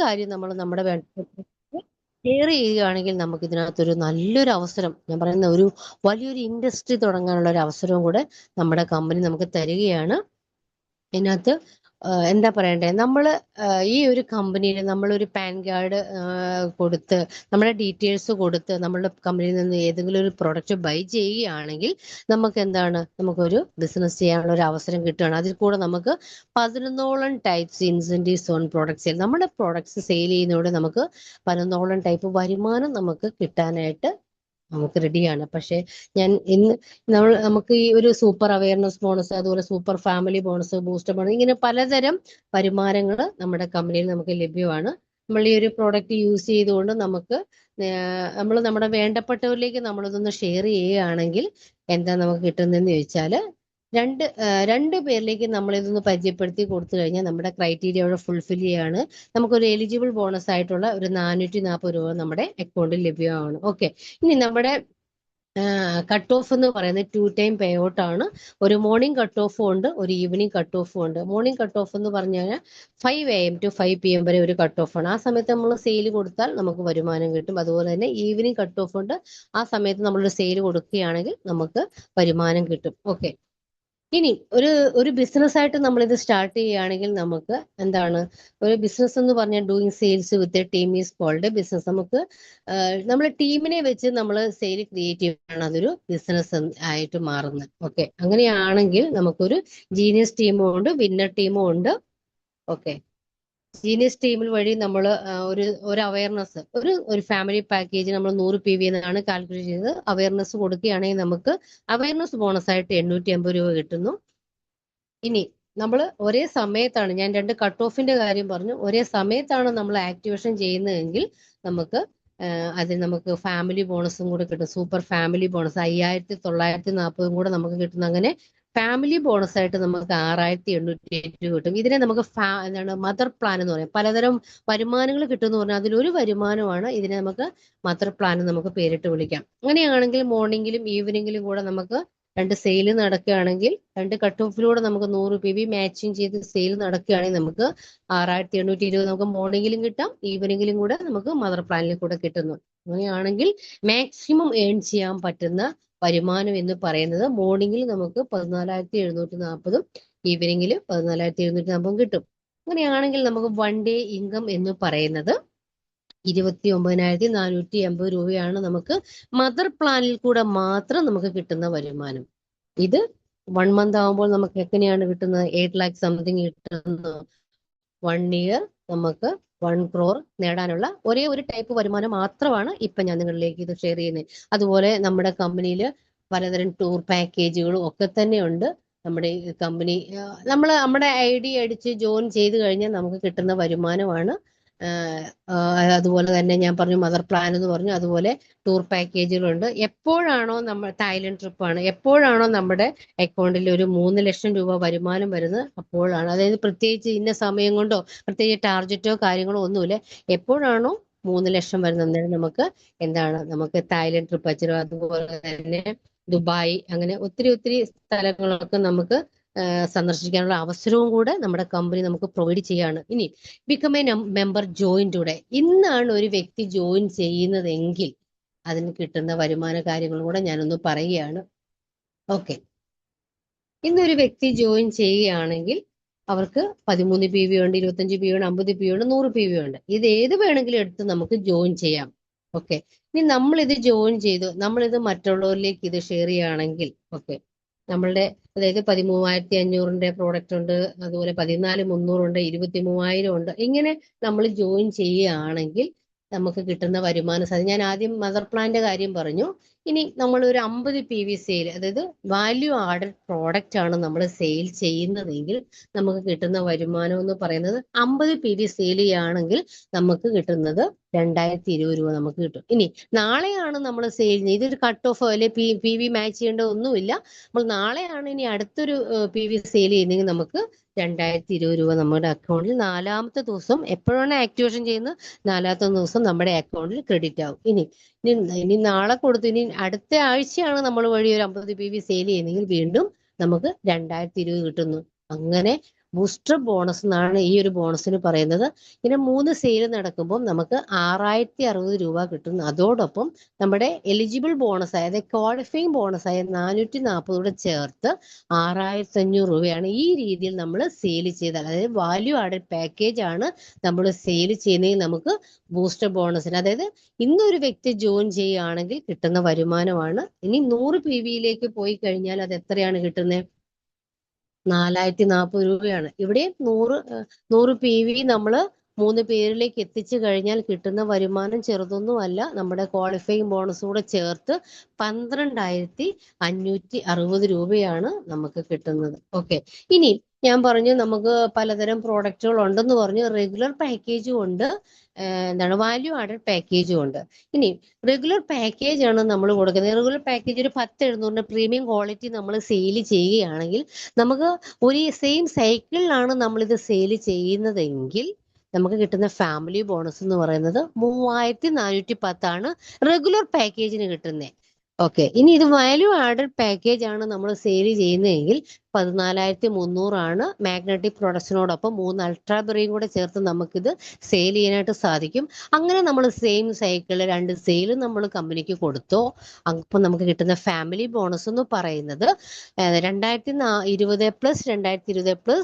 കാര്യം നമ്മൾ നമ്മുടെ ഷെയർ ചെയ്യുകയാണെങ്കിൽ നമുക്ക് ഇതിനകത്തൊരു നല്ലൊരു അവസരം, ഞാൻ പറയുന്ന ഒരു വലിയൊരു ഇൻഡസ്ട്രി തുടങ്ങാനുള്ള ഒരു അവസരവും കൂടെ നമ്മുടെ കമ്പനി നമുക്ക് തരികയാണ്. ഇതിനകത്ത് എന്താ പറയണ്ടേ, നമ്മള് ഈ ഒരു കമ്പനിയിൽ നമ്മളൊരു പാൻ കാർഡ് കൊടുത്ത് നമ്മുടെ ഡീറ്റെയിൽസ് കൊടുത്ത് നമ്മളുടെ കമ്പനിയിൽ നിന്ന് ഏതെങ്കിലും ഒരു പ്രൊഡക്റ്റ് ബൈ ചെയ്യുകയാണെങ്കിൽ നമുക്ക് എന്താണ്, നമുക്കൊരു ബിസിനസ് ചെയ്യാനുള്ള ഒരു അവസരം കിട്ടുകയാണ്. അതിൽ കൂടെ നമുക്ക് 11ഓളം ടൈപ്സ് ഇൻസെന്റീവ്സ് ഓൺ പ്രൊഡക്ട്സ്, നമ്മുടെ പ്രൊഡക്ട്സ് സെയിൽ ചെയ്യുന്നതോടെ നമുക്ക് 11ഓളം ടൈപ്പ് വരുമാനം നമുക്ക് കിട്ടാനായിട്ട് നമുക്ക് റെഡിയാണ്. പക്ഷെ ഞാൻ ഇന്ന് നമുക്ക് ഈ ഒരു സൂപ്പർ അവയർനെസ് ബോണസ്, അതുപോലെ super family bonus, booster bonus, ഇങ്ങനെ പലതരം വരുമാനങ്ങൾ നമ്മുടെ കമ്പനിയിൽ നമുക്ക് ലഭ്യമാണ്. നമ്മൾ ഈ ഒരു പ്രോഡക്റ്റ് യൂസ് ചെയ്തുകൊണ്ട് നമുക്ക് നമ്മൾ നമ്മുടെ വേണ്ടപ്പെട്ടവരിലേക്ക് നമ്മളിതൊന്ന് ഷെയർ ചെയ്യുകയാണെങ്കിൽ എന്താ നമുക്ക് കിട്ടുന്നതെന്ന് ചോദിച്ചാൽ, രണ്ട് പേരിലേക്ക് നമ്മൾ ഇതൊന്ന് പരിചയപ്പെടുത്തി കൊടുത്തു കഴിഞ്ഞാൽ നമ്മുടെ ക്രൈറ്റീരിയ അവിടെ ഫുൾഫിൽ ചെയ്യാണ് നമുക്കൊരു എലിജിബിൾ ബോണസ് ആയിട്ടുള്ള ഒരു 440 രൂപ നമ്മുടെ അക്കൗണ്ടിൽ ലഭ്യമാണ്. ഓക്കെ, ഇനി നമ്മുടെ കട്ട് ഓഫ് എന്ന് പറയുന്നത് 2 ടൈം പേ ഔട്ട് ആണ്. ഒരു മോർണിംഗ് കട്ട് ഓഫും ഉണ്ട്, ഒരു ഈവനിങ് കട്ട് ഓഫും ഉണ്ട്. മോർണിംഗ് കട്ട് ഓഫ് എന്ന് പറഞ്ഞു കഴിഞ്ഞാൽ 5 AM to 5 PM വരെ ഒരു കട്ട് ഓഫ് ആണ്. ആ സമയത്ത് നമ്മൾ സെയിൽ കൊടുത്താൽ നമുക്ക് വരുമാനം കിട്ടും. അതുപോലെ തന്നെ ഈവനിങ് കട്ട് ഓഫ് ഉണ്ട്, ആ സമയത്ത് നമ്മളൊരു സെയിൽ കൊടുക്കുകയാണെങ്കിൽ നമുക്ക് വരുമാനം കിട്ടും. ഓക്കെ, ഇനി ഒരു ബിസിനസ് ആയിട്ട് നമ്മൾ ഇത് സ്റ്റാർട്ട് ചെയ്യുകയാണെങ്കിൽ നമുക്ക് എന്താണ്, ഒരു ബിസിനസ് എന്ന് പറഞ്ഞാൽ doing sales with a team is called business. നമുക്ക് നമ്മൾ ടീമിനെ വെച്ച് നമ്മൾ സെയിൽ ക്രിയേറ്റ് ചെയ്യുകയാണ് അതൊരു ബിസിനസ് ആയിട്ട് മാറുന്നത്. ഓക്കെ, അങ്ങനെയാണെങ്കിൽ നമുക്കൊരു ജീനിയസ് ടീമും ഉണ്ട്, വിന്നർ ടീമും ഉണ്ട്. ഓക്കെ, ജീനിയസ് ടീമിൽ വഴി നമ്മൾ ഒരു അവയർനെസ്, ഒരു ഫാമിലി പാക്കേജ് നമ്മൾ 100 PV എന്നാണ് കാൽക്കുലേറ്റ് ചെയ്തത്. അവയർനെസ് കൊടുക്കുകയാണെങ്കിൽ നമുക്ക് അവയർനെസ് ബോണസ് ആയിട്ട് 850 രൂപ കിട്ടുന്നു. ഇനി നമ്മൾ ഒരേ സമയത്താണ്, ഞാൻ 2 കട്ട് ഓഫിന്റെ കാര്യം പറഞ്ഞു, ഒരേ സമയത്താണ് നമ്മൾ ആക്ടിവേഷൻ ചെയ്യുന്നതെങ്കിൽ നമുക്ക് അതിൽ നമുക്ക് ഫാമിലി ബോണസും കൂടെ കിട്ടും. സൂപ്പർ ഫാമിലി ബോണസ് 5940 കൂടെ നമുക്ക് കിട്ടുന്നു. അങ്ങനെ ഫാമിലി ബോണസ് ആയിട്ട് നമുക്ക് 6880 കിട്ടും. ഇതിനെ നമുക്ക് എന്താണ് മദർ പ്ലാൻ എന്ന് പറയാം. പലതരം വരുമാനങ്ങൾ കിട്ടുമെന്ന് പറഞ്ഞാൽ അതിലൊരു വരുമാനമാണ് ഇതിനെ നമുക്ക് മദർ പ്ലാൻ നമുക്ക് പേരിട്ട് വിളിക്കാം. അങ്ങനെയാണെങ്കിൽ മോർണിംഗിലും ഈവനിങ്ങിലും കൂടെ നമുക്ക് 2 സെയിൽ നടക്കുകയാണെങ്കിൽ 2 കട്ട് ഓഫിലൂടെ നമുക്ക് 100 PV മാച്ചിങ് ചെയ്ത് സെയിൽ നടക്കുകയാണെങ്കിൽ നമുക്ക് 6820 നമുക്ക് മോർണിംഗിലും കിട്ടാം, ഈവനിങ്ങിലും കൂടെ നമുക്ക് മദർ പ്ലാനിൽ കൂടെ കിട്ടുന്നു. അങ്ങനെയാണെങ്കിൽ മാക്സിമം ഏൺ ചെയ്യാൻ പറ്റുന്ന വരുമാനം എന്ന് പറയുന്നത് മോർണിംഗിൽ നമുക്ക് 14,740, ഈവനിങ്ങിൽ 14,740 കിട്ടും. അങ്ങനെയാണെങ്കിൽ നമുക്ക് 1 ഡേ ഇൻകം എന്ന് പറയുന്നത് 29,480 രൂപയാണ് നമുക്ക് മദർ പ്ലാനിൽ കൂടെ മാത്രം നമുക്ക് കിട്ടുന്ന വരുമാനം. ഇത് 1 മന്ത് ആകുമ്പോൾ നമുക്ക് എങ്ങനെയാണ് കിട്ടുന്നത്? 8 lakh സംതിങ് കിട്ടുന്നു. 1 ഇയർ നമുക്ക് 1 crore നേടാനുള്ള ഒരേ ഒരു ടൈപ്പ് വരുമാനം മാത്രമാണ് ഇപ്പൊ ഞാൻ നിങ്ങളിലേക്ക് ഇത് ഷെയർ ചെയ്യുന്നത്. അതുപോലെ നമ്മുടെ കമ്പനിയിൽ പലതരം ടൂർ പാക്കേജുകളും ഒക്കെ തന്നെ ഉണ്ട്. നമ്മുടെ ഈ കമ്പനി നമ്മുടെ ID അടിച്ച് ജോയിൻ ചെയ്ത് കഴിഞ്ഞാൽ നമുക്ക് കിട്ടുന്ന വരുമാനമാണ്. അതുപോലെ തന്നെ ഞാൻ പറഞ്ഞു മദർ പ്ലാൻ എന്ന് പറഞ്ഞു, അതുപോലെ ടൂർ പാക്കേജുകളുണ്ട്. എപ്പോഴാണോ നമ്മൾ തായ്ലൻഡ് ട്രിപ്പാണ്, എപ്പോഴാണോ നമ്മുടെ അക്കൗണ്ടിൽ ഒരു 3 ലക്ഷം രൂപ വരുമാനം വരുന്നത് അപ്പോഴാണ്. അതായത് പ്രത്യേകിച്ച് ഇന്ന സമയം കൊണ്ടോ പ്രത്യേകിച്ച് ടാർജറ്റോ കാര്യങ്ങളോ ഒന്നുമില്ല. എപ്പോഴാണോ 3 ലക്ഷം വരുന്നത് അന്നേരം നമുക്ക് നമുക്ക് തായ്ലൻഡ് ട്രിപ്പ് അയച്ചു. അതുപോലെ തന്നെ ദുബായ്, അങ്ങനെ ഒത്തിരി സ്ഥലങ്ങളൊക്കെ നമുക്ക് സന്ദർശിക്കാനുള്ള അവസരവും കൂടെ നമ്മുടെ കമ്പനി നമുക്ക് പ്രൊവൈഡ് ചെയ്യാണ്. ഇനി become A member join today, ഇന്നാണ് ഒരു വ്യക്തി ജോയിൻ ചെയ്യുന്നതെങ്കിൽ അതിന് കിട്ടുന്ന വരുമാന കാര്യങ്ങളും കൂടെ ഞാനൊന്ന് പറയുകയാണ്. ഓക്കെ, ഇന്നൊരു വ്യക്തി ജോയിൻ ചെയ്യുകയാണെങ്കിൽ അവർക്ക് 13 PV ഉണ്ട്, 25 PV ഉണ്ട്, 50 PV ഉണ്ട്, 100 PV ഉണ്ട്. ഇത് ഏത് വേണമെങ്കിലും എടുത്ത് നമുക്ക് ജോയിൻ ചെയ്യാം. ഓക്കെ, ഇനി നമ്മളിത് ജോയിൻ ചെയ്തു, നമ്മളിത് മറ്റുള്ളവരിലേക്ക് ഇത് ഷെയർ ചെയ്യുകയാണെങ്കിൽ ഓക്കെ, നമ്മളുടെ അതായത് 13,500ന്റെ പ്രോഡക്റ്റ് ഉണ്ട്, അതുപോലെ 14,300 ഉണ്ട്, 23,000 ഉണ്ട്. ഇങ്ങനെ നമ്മൾ ജോയിൻ ചെയ്യുകയാണെങ്കിൽ നമുക്ക് കിട്ടുന്ന വരുമാന സാധ്യത, ഞാൻ ആദ്യം മദർ പ്ലാന്റെ കാര്യം പറഞ്ഞു. ഇനി നമ്മൾ ഒരു 50 PV സെയിൽ, അതായത് വാല്യൂ ആഡഡ് പ്രോഡക്റ്റ് ആണ് നമ്മൾ സെയിൽ ചെയ്യുന്നതെങ്കിൽ നമുക്ക് കിട്ടുന്ന വരുമാനം എന്ന് പറയുന്നത് 50 PV സെയിൽ ചെയ്യുകയാണെങ്കിൽ നമുക്ക് കിട്ടുന്നത് 2,020 രൂപ നമുക്ക് കിട്ടും. ഇനി നാളെയാണ് നമ്മൾ സെയിൽ ചെയ്യുന്നത്, ഇതൊരു കട്ട് ഓഫ് അല്ലെ PV മാച്ച് ചെയ്യേണ്ട ഒന്നുമില്ല. നമ്മൾ നാളെയാണ് ഇനി അടുത്തൊരു PV സെയിൽ ചെയ്യുന്നതെങ്കിൽ നമുക്ക് 2,020 രൂപ നമ്മുടെ അക്കൗണ്ടിൽ 4ാമത്തെ ദിവസം, എപ്പോഴാണ് ആക്ടിവേഷൻ ചെയ്യുന്നത് 4ാമത്തെ ദിവസം നമ്മുടെ അക്കൗണ്ടിൽ ക്രെഡിറ്റ് ആവും. ഇനി നാളെ കൊടുത്തു, ഇനി അടുത്ത ആഴ്ചയാണ് നമ്മൾ വഴി ഒരു 50 PV സെയിൽ ചെയ്യുന്നതെങ്കിൽ വീണ്ടും നമുക്ക് 2,020 കിട്ടുന്നു. അങ്ങനെ ബൂസ്റ്റർ ബോണസ് എന്നാണ് ഈ ഒരു ബോണസിന് പറയുന്നത്. ഇങ്ങനെ 3 സെയിൽ നടക്കുമ്പോൾ നമുക്ക് 6060 രൂപ കിട്ടുന്നു. അതോടൊപ്പം നമ്മുടെ എലിജിബിൾ ബോണസ് അതായത് ക്വാളിഫയിങ് ബോണസ് ആയ 440 കൂടെ ചേർത്ത് 6500 രൂപയാണ് ഈ രീതിയിൽ നമ്മൾ സെയിൽ ചെയ്താൽ, അതായത് വാല്യൂ ആഡഡ് പാക്കേജ് ആണ് നമ്മൾ സെയിൽ ചെയ്യുന്നതെങ്കിൽ നമുക്ക് ബൂസ്റ്റർ ബോണസിന്, അതായത് ഇന്നൊരു വ്യക്തി ജോയിൻ ചെയ്യുകയാണെങ്കിൽ കിട്ടുന്ന വരുമാനമാണ്. ഇനി 100 PVയിലേക്ക് പോയി കഴിഞ്ഞാൽ അത് എത്രയാണ് കിട്ടുന്നത്? 4040 രൂപയാണ്. ഇവിടെ 100 PV നമ്മൾ 3 പേരിലേക്ക് എത്തിച്ചു കഴിഞ്ഞാൽ കിട്ടുന്ന വരുമാനം ചെറുതൊന്നുമല്ല. നമ്മുടെ ക്വാളിഫയിങ് ബോണസ് കൂടെ ചേർത്ത് 12560 രൂപയാണ് നമുക്ക് കിട്ടുന്നത്. ഓക്കെ, ഇനി ഞാൻ പറഞ്ഞു നമുക്ക് പലതരം പ്രോഡക്റ്റുകൾ ഉണ്ടെന്ന് പറഞ്ഞു. റെഗുലർ പാക്കേജും ഉണ്ട്, എന്താണ് വാല്യൂ ആഡഡ് പാക്കേജും ഉണ്ട്. ഇനി റെഗുലർ പാക്കേജ് ആണ് നമ്മൾ കൊടുക്കുന്നത്. റെഗുലർ പാക്കേജ് ഒരു 10-700 പ്രീമിയം ക്വാളിറ്റി നമ്മൾ സെയിൽ ചെയ്യുകയാണെങ്കിൽ നമുക്ക് ഒരു സെയിം സൈക്കിളിലാണ് നമ്മളിത് സെയിൽ ചെയ്യുന്നതെങ്കിൽ നമുക്ക് കിട്ടുന്ന ഫാമിലി ബോണസ് എന്ന് പറയുന്നത് 3410 റെഗുലർ പാക്കേജിന് കിട്ടുന്നത്. ഓക്കെ, ഇനി ഇത് വാല്യൂ ആഡഡ് പാക്കേജ് ആണ് നമ്മൾ സെയിൽ ചെയ്യുന്നതെങ്കിൽ 14300 മാഗ്നറ്റിക് പ്രൊഡക്ഷനോടൊപ്പം 3 അൾട്രാ ബെറിയും കൂടെ ചേർത്ത് നമുക്കിത് സെയിൽ ചെയ്യാനായിട്ട് സാധിക്കും. അങ്ങനെ നമ്മൾ സെയിം സൈക്കിളിൽ 2 സെയിലും നമ്മൾ കമ്പനിക്ക് കൊടുത്തോ അപ്പം നമുക്ക് കിട്ടുന്ന ഫാമിലി ബോണസ് എന്ന് പറയുന്നത് 2020+2020+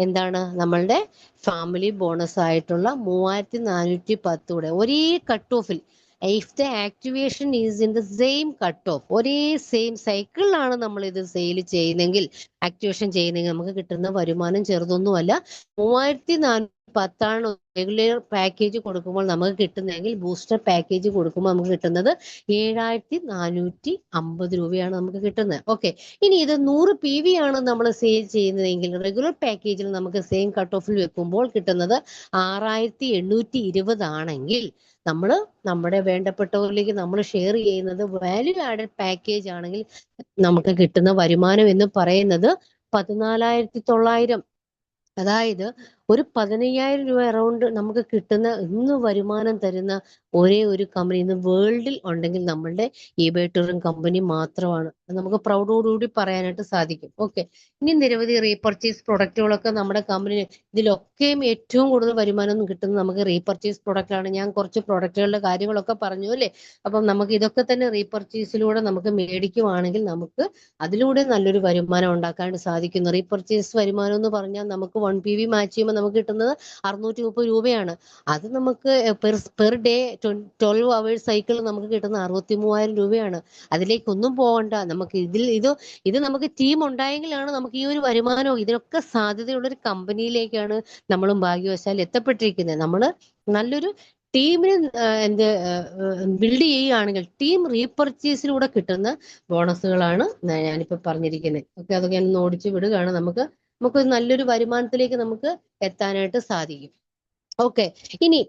എന്താണ് നമ്മളുടെ ഫാമിലി ബോണസ് ആയിട്ടുള്ള 3410 കൂടെ ഒരേ കട്ട് ഓഫിൽ, if the activation is in the same cut off, ഒരേ സെയിം സൈക്കിളിലാണ് നമ്മൾ ഇത് സെയിൽ ചെയ്യുന്നെങ്കിൽ, ആക്ടിവേഷൻ ചെയ്യുന്നെങ്കിൽ നമുക്ക് കിട്ടുന്ന വരുമാനം ചെറുതൊന്നുമല്ല. 3410 റെഗുലർ പാക്കേജ് കൊടുക്കുമ്പോൾ നമുക്ക് കിട്ടുന്നതെങ്കിൽ ബൂസ്റ്റർ പാക്കേജ് കൊടുക്കുമ്പോൾ നമുക്ക് കിട്ടുന്നത് 7450 രൂപയാണ് നമുക്ക് കിട്ടുന്നത്. ഓക്കെ, ഇനി ഇത് 100 PV ആണ് നമ്മൾ സെയിൽ ചെയ്യുന്നതെങ്കിൽ റെഗുലർ പാക്കേജിൽ നമുക്ക് സെയിം കട്ട് ഓഫിൽ വെക്കുമ്പോൾ കിട്ടുന്നത് 6820 ആണെങ്കിൽ നമ്മൾ നമ്മുടെ വേണ്ടപ്പെട്ടവരിലേക്ക് നമ്മൾ ഷെയർ ചെയ്യുന്നത് വാല്യൂ ആഡഡ് പാക്കേജ് ആണെങ്കിൽ നമുക്ക് കിട്ടുന്ന വരുമാനം എന്ന് പറയുന്നത് 14900. അതായത് ഒരു 15000 രൂപ അറൗണ്ട് നമുക്ക് കിട്ടുന്ന ഇന്ന് വരുമാനം തരുന്ന ഒരേ ഒരു കമ്പനി ഇന്ന് വേൾഡിൽ ഉണ്ടെങ്കിൽ നമ്മളുടെ eBay ടൂറിസം കമ്പനി മാത്രമാണ്. നമുക്ക് പ്രൗഡോടുകൂടി പറയാനായിട്ട് സാധിക്കും. ഓക്കെ, ഇനി നിരവധി റീപർച്ചേസ് പ്രൊഡക്റ്റുകളൊക്കെ നമ്മുടെ കമ്പനി, ഇതിലൊക്കെയും ഏറ്റവും കൂടുതൽ വരുമാനം കിട്ടുന്നത് നമുക്ക് റീപർച്ചേസ് പ്രൊഡക്റ്റാണ്. ഞാൻ കുറച്ച് പ്രൊഡക്റ്റുകളുടെ കാര്യങ്ങളൊക്കെ പറഞ്ഞു അല്ലേ. അപ്പം നമുക്ക് ഇതൊക്കെ തന്നെ റീപർച്ചേസിലൂടെ നമുക്ക് മേടിക്കുവാണെങ്കിൽ നമുക്ക് അതിലൂടെ നല്ലൊരു വരുമാനം ഉണ്ടാക്കാൻ സാധിക്കുന്നു. റീപർച്ചേസ് വരുമാനം എന്ന് പറഞ്ഞാൽ നമുക്ക് 1 PV മാച്ച് ചെയ്യുമ്പോൾ നമുക്ക് കിട്ടുന്നത് 630 രൂപയാണ്. അത് നമുക്ക് പെർ ഡേ 12 hours സൈക്കിൾ നമുക്ക് കിട്ടുന്ന 63000 രൂപയാണ്. അതിലേക്കൊന്നും പോകണ്ട. നമുക്ക് ഇത് നമുക്ക് ടീം ഉണ്ടായെങ്കിലാണ് നമുക്ക് ഈ ഒരു വരുമാനവും ഇതിനൊക്കെ സാധ്യതയുള്ള ഒരു കമ്പനിയിലേക്കാണ് നമ്മളും ഭാഗ്യവശാൽ എത്തപ്പെട്ടിരിക്കുന്നത്. നമ്മൾ നല്ലൊരു ടീമിന് ബിൽഡ് ചെയ്യുകയാണെങ്കിൽ ടീം റീപർച്ചേസിലൂടെ കിട്ടുന്ന ബോണസുകളാണ് ഞാനിപ്പോ പറഞ്ഞിരിക്കുന്നത്. ഓക്കെ, അതൊക്കെ ഞാൻ ഓടിച്ചു വിടുകയാണ്. നമുക്ക് നല്ലൊരു വരുമാനത്തിലേക്ക് നമുക്ക് എത്താനായിട്ട് സാധിക്കും. ഓക്കെ, ഇനി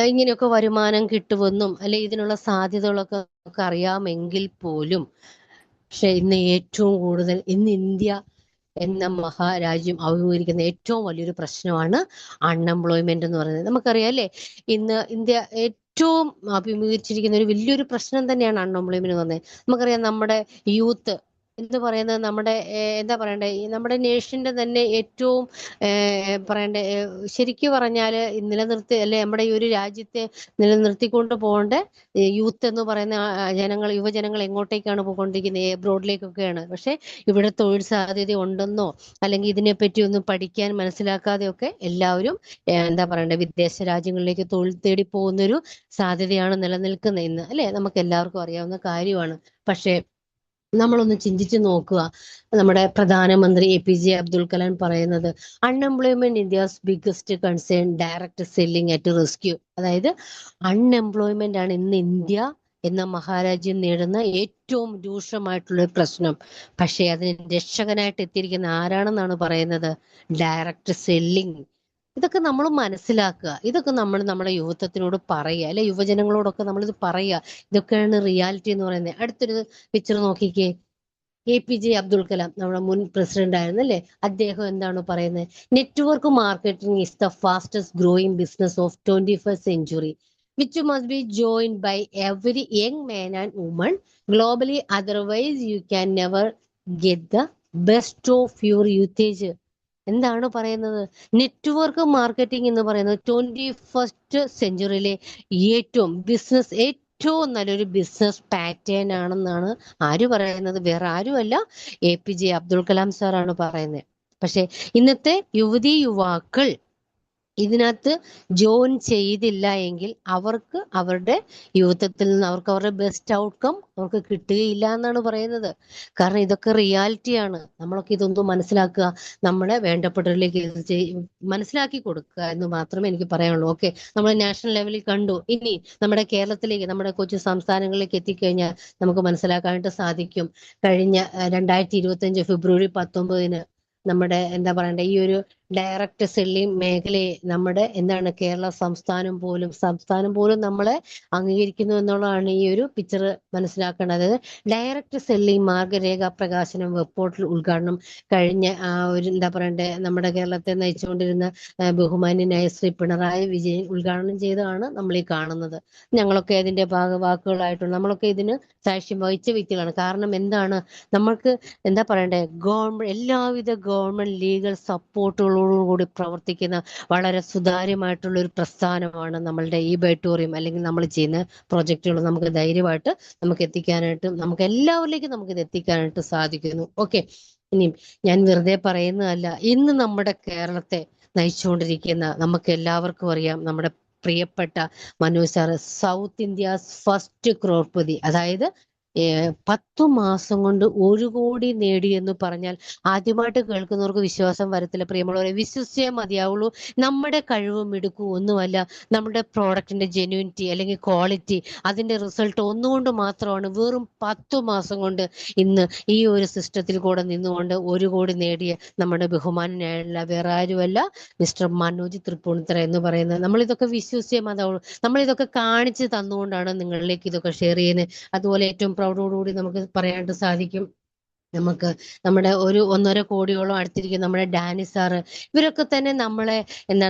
ഇങ്ങനെയൊക്കെ വരുമാനം കിട്ടുമെന്നും അല്ലെ ഇതിനുള്ള സാധ്യതകളൊക്കെ നമുക്ക് അറിയാമെങ്കിൽ പോലും, പക്ഷെ ഇന്ന് ഏറ്റവും കൂടുതൽ ഇന്ത്യ എന്ന മഹാരാജ്യം അഭിമുഖീകരിക്കുന്ന ഏറ്റവും വലിയൊരു പ്രശ്നമാണ് അൺഎംപ്ലോയ്മെന്റ് എന്ന് പറയുന്നത്. നമുക്കറിയാം അല്ലേ, ഇന്ന് ഇന്ത്യ ഏറ്റവും അഭിമുഖീകരിച്ചിരിക്കുന്ന ഒരു വലിയൊരു പ്രശ്നം തന്നെയാണ് അൺഎംപ്ലോയ്മെന്റ് എന്ന് പറയുന്നത്. നമുക്കറിയാം നമ്മുടെ യൂത്ത് എന്ന് പറയുന്നത് നമ്മുടെ എന്താ പറയണ്ടേ, നമ്മുടെ നേഷന്റെ തന്നെ ഏറ്റവും പറയണ്ടേ, ശരിക്കും പറഞ്ഞാല് നിലനിർത്തി അല്ലെ നമ്മുടെ ഈ ഒരു രാജ്യത്തെ നിലനിർത്തിക്കൊണ്ട് പോകേണ്ട യൂത്ത് എന്ന് പറയുന്ന യുവജനങ്ങൾ എങ്ങോട്ടേക്കാണ് പോയിക്കൊണ്ടിരിക്കുന്നത്? എബ്രോഡിലേക്കൊക്കെയാണ്. പക്ഷെ ഇവിടെ തൊഴിൽ സാധ്യത ഉണ്ടെന്നോ അല്ലെങ്കിൽ ഇതിനെപ്പറ്റി ഒന്നും പഠിക്കാൻ മനസ്സിലാക്കാതെയൊക്കെ എല്ലാവരും എന്താ പറയണ്ടേ വിദേശ രാജ്യങ്ങളിലേക്ക് തൊഴിൽ തേടി പോകുന്നൊരു സാധ്യതയാണ് നിലനിൽക്കുന്നത് ഇന്ന് അല്ലെ. നമുക്ക് എല്ലാവർക്കും അറിയാവുന്ന കാര്യമാണ്. പക്ഷെ നമ്മളൊന്ന് ചിന്തിച്ചു നോക്കുക, നമ്മുടെ പ്രധാനമന്ത്രി APJ അബ്ദുൽ കലാം പറയുന്നത് unemployment India's biggest concern, direct selling at rescue. അതായത് അൺഎംപ്ലോയ്മെന്റ് ആണ് ഇന്ന് ഇന്ത്യ എന്ന മഹാരാജ്യം നേടുന്ന ഏറ്റവും രൂക്ഷമായിട്ടുള്ള പ്രശ്നം. പക്ഷെ അതിന് രക്ഷകനായിട്ട് എത്തിയിരിക്കുന്ന ആരാണെന്നാണ് പറയുന്നത്? Direct selling. ഇതൊക്കെ നമ്മൾ മനസ്സിലാക്കുക. ഇതൊക്കെ നമ്മൾ നമ്മുടെ യുവത്വത്തിനോട് പറയുക അല്ലെ, യുവജനങ്ങളോടൊക്കെ നമ്മളിത് പറയുക. ഇതൊക്കെയാണ് റിയാലിറ്റി എന്ന് പറയുന്നത്. അടുത്തൊരു പിക്ചർ നോക്കിക്കേ. APJ അബ്ദുൽ കലാം നമ്മുടെ മുൻ പ്രസിഡന്റ് ആയിരുന്നു അല്ലെ. അദ്ദേഹം എന്താണ് പറയുന്നത്? Network marketing is the fastest growing business of 21st century which must be joined by every young man and woman globally, otherwise you can never get the best of your usage. എന്താണ് പറയുന്നത്? Network marketing എന്ന് പറയുന്നത് 21st സെഞ്ചുറിയിലെ ഏറ്റവും നല്ലൊരു business pattern ആണെന്നാണ് ആര് പറയുന്നത്? വേറെ ആരുമല്ല, APJ അബ്ദുൽ കലാം സാറാണ് പറയുന്നത്. പക്ഷെ ഇന്നത്തെ യുവതീ യുവാക്കൾ ഇതിനകത്ത് ജോയിൻ ചെയ്തില്ല എങ്കിൽ അവർക്ക് അവരുടെ യുവത്വത്തിൽ നിന്ന് അവർക്ക് അവരുടെ ബെസ്റ്റ് ഔട്ട്കം അവർക്ക് കിട്ടുകയില്ല എന്നാണ് പറയുന്നത്. കാരണം ഇതൊക്കെ റിയാലിറ്റിയാണ്. നമ്മളൊക്കെ ഇതൊന്നും മനസ്സിലാക്കുക, നമ്മളെ വേണ്ടപ്പെട്ടവരിലേക്ക് ഇത് മനസ്സിലാക്കി കൊടുക്കുക എന്ന് മാത്രമേ എനിക്ക് പറയാനുള്ളൂ. ഓക്കെ, നമ്മൾ നാഷണൽ ലെവലിൽ കണ്ടു. ഇനി നമ്മുടെ കേരളത്തിലേക്ക്, നമ്മുടെ കൊച്ചു സംസ്ഥാനങ്ങളിലേക്ക് എത്തിക്കഴിഞ്ഞാൽ നമുക്ക് മനസ്സിലാക്കാനായിട്ട് സാധിക്കും. കഴിഞ്ഞ 2025 ഫെബ്രുവരി 19 നമ്മുടെ എന്താ പറയണ്ടേ, ഈ ഒരു ഡയറക്റ്റ് സെല്ലിംഗ് മേഖലയെ നമ്മുടെ എന്താണ് സംസ്ഥാനം പോലും നമ്മളെ അംഗീകരിക്കുന്നു എന്നുള്ളതാണ് ഈ ഒരു പിക്ചർ മനസ്സിലാക്കേണ്ടത്. അതായത് ഡയറക്റ്റ് സെല്ലിംഗ് മാർഗരേഖ പ്രകാശനം വെബ് പോർട്ടൽ ഉദ്ഘാടനം കഴിഞ്ഞ ഒരു എന്താ പറയണ്ടേ, നമ്മുടെ കേരളത്തെ നയിച്ചുകൊണ്ടിരുന്ന ബഹുമാന്യനായ ശ്രീ പിണറായി വിജയൻ ഉദ്ഘാടനം ചെയ്തതാണ് നമ്മൾ ഈ കാണുന്നത്. ഞങ്ങളൊക്കെ അതിന്റെ ഭാഗവാക്കുകളായിട്ടുണ്ട്. നമ്മളൊക്കെ ഇതിന് സാക്ഷ്യം വഹിച്ച വ്യക്തികളാണ്. കാരണം എന്താണ്, നമ്മൾക്ക് എന്താ പറയണ്ടേ, എല്ലാവിധ ഗവൺമെന്റ് ലീഗൽ സപ്പോർട്ടുകളോടുകൂടി പ്രവർത്തിക്കുന്ന വളരെ സുതാര്യമായിട്ടുള്ള ഒരു പ്രസ്ഥാനമാണ് നമ്മളുടെ ഈ ബൈറ്റോറിയം, അല്ലെങ്കിൽ നമ്മൾ ചെയ്യുന്ന പ്രൊജക്റ്റുകൾ നമുക്ക് ധൈര്യമായിട്ട് നമുക്ക് എത്തിക്കാനായിട്ട്, നമുക്ക് എല്ലാവരിലേക്കും ഇത് എത്തിക്കാനായിട്ട് സാധിക്കുന്നു. ഓക്കെ, ഇനിയും ഞാൻ വെറുതെ പറയുന്നതല്ല. ഇന്ന് നമ്മുടെ കേരളത്തെ നയിച്ചുകൊണ്ടിരിക്കുന്ന നമുക്ക് എല്ലാവർക്കും അറിയാം, നമ്മുടെ പ്രിയപ്പെട്ട Manoj sir, south India's first crorepati. അതായത് 10 മാസം കൊണ്ട് 1 കോടി നേടി എന്ന് പറഞ്ഞാൽ ആദ്യമായിട്ട് കേൾക്കുന്നവർക്ക് വിശ്വാസം വരത്തില്ല. പ്രിയമുള്ളവരെ, വിശ്വസിച്ചേ മതിയാവുള്ളൂ. നമ്മുടെ കഴിവും മിടുക്കും ഒന്നുമല്ല, നമ്മുടെ പ്രോഡക്റ്റിന്റെ ജെന്യൂനിറ്റി അല്ലെങ്കിൽ ക്വാളിറ്റി, അതിന്റെ റിസൾട്ട് ഒന്നുകൊണ്ട് മാത്രമാണ് വെറും 10 മാസം കൊണ്ട് ഇന്ന് ഈ ഒരു സിസ്റ്റത്തിൽ കൂടെ നിന്നുകൊണ്ട് 1 കോടി നേടിയ നമ്മുടെ ബഹുമാനായുള്ള വേറെ ആരുമല്ല, മിസ്റ്റർ മനോജ് തൃപ്പൂണിത്തറ എന്ന് പറയുന്നത്. നമ്മളിതൊക്കെ വിശ്വസിച്ചേ മതിയാവുള്ളൂ. നമ്മളിതൊക്കെ കാണിച്ച് തന്നുകൊണ്ടാണ് നിങ്ങളിലേക്ക് ഇതൊക്കെ ഷെയർ ചെയ്യുന്നത്. അതുപോലെ ഏറ്റവും പ്രൗഡോടുകൂടി നമുക്ക് പറയാനായിട്ട് സാധിക്കും, നമുക്ക് നമ്മുടെ ഒരു 1.5 കോടിയോളം അടുത്തിരിക്കും നമ്മുടെ ഡാനി സാറ്. ഇവരൊക്കെ തന്നെ നമ്മളെ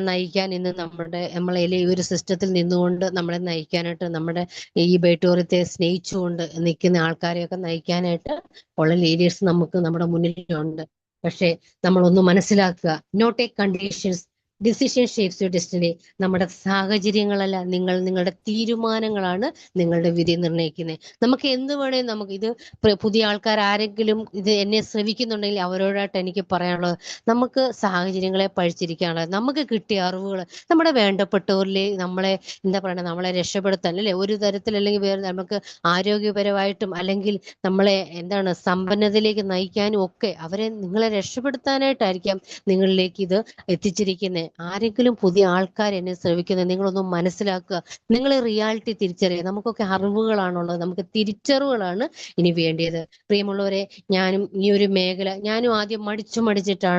നയിക്കാൻ ഇന്ന് നമ്മളെ ഈ ഒരു സിസ്റ്റത്തിൽ നിന്നുകൊണ്ട് നമ്മളെ നയിക്കാനായിട്ട്, നമ്മുടെ ഈ ബൈറ്റോറിയത്തെ സ്നേഹിച്ചുകൊണ്ട് നിൽക്കുന്ന ആൾക്കാരെയൊക്കെ നയിക്കാനായിട്ട് ഉള്ള ലീഡേഴ്സ് നമുക്ക് നമ്മുടെ മുന്നിലുണ്ട്. പക്ഷെ നമ്മളൊന്ന് മനസ്സിലാക്കുക, not a conditions, decision shapes your destiny. നമ്മുടെ സാഹചര്യങ്ങളല്ല, നിങ്ങളുടെ തീരുമാനങ്ങളാണ് നിങ്ങളുടെ വിധി നിർണ്ണയിക്കുന്നത്. നമുക്ക് എന്ത് വേണേ നമുക്ക് ഇത് പുതിയ ആൾക്കാർ ആരെങ്കിലും ഇത് എന്നെ ശ്രവിക്കുന്നുണ്ടെങ്കിൽ അവരോടായിട്ട് എനിക്ക് പറയാനുള്ളത്, നമുക്ക് സാഹചര്യങ്ങളെ പഴിച്ചിരിക്കാനുള്ളത്, നമുക്ക് കിട്ടിയ അറിവുകൾ നമ്മുടെ വേണ്ടപ്പെട്ടവരിലെ നമ്മളെ എന്താ പറയുക, നമ്മളെ രക്ഷപ്പെടുത്താൻ, അല്ലെ, ഒരു തരത്തിൽ അല്ലെങ്കിൽ വേറെ നമുക്ക് ആരോഗ്യപരമായിട്ടും അല്ലെങ്കിൽ നമ്മളെ എന്താണ് സമ്പന്നതയിലേക്ക് നയിക്കാനും ഒക്കെ നിങ്ങളെ രക്ഷപ്പെടുത്താനായിട്ടായിരിക്കാം നിങ്ങളിലേക്ക് ഇത് എത്തിച്ചിരിക്കുന്നത്. ആരെങ്കിലും പുതിയ ആൾക്കാർ എന്നെ ശ്രമിക്കുന്നത്, നിങ്ങളൊന്നും മനസ്സിലാക്കുക, നിങ്ങൾ റിയാലിറ്റി തിരിച്ചറിയുക. നമുക്കൊക്കെ അറിവുകളാണുള്ളത്, നമുക്ക് തിരിച്ചറിവുകളാണ് ഇനി വേണ്ടിയത്. പ്രിയമുള്ളവരെ, ഞാനും ഈ ഒരു മേഖല ആദ്യം മടിച്ചിട്ടാണ്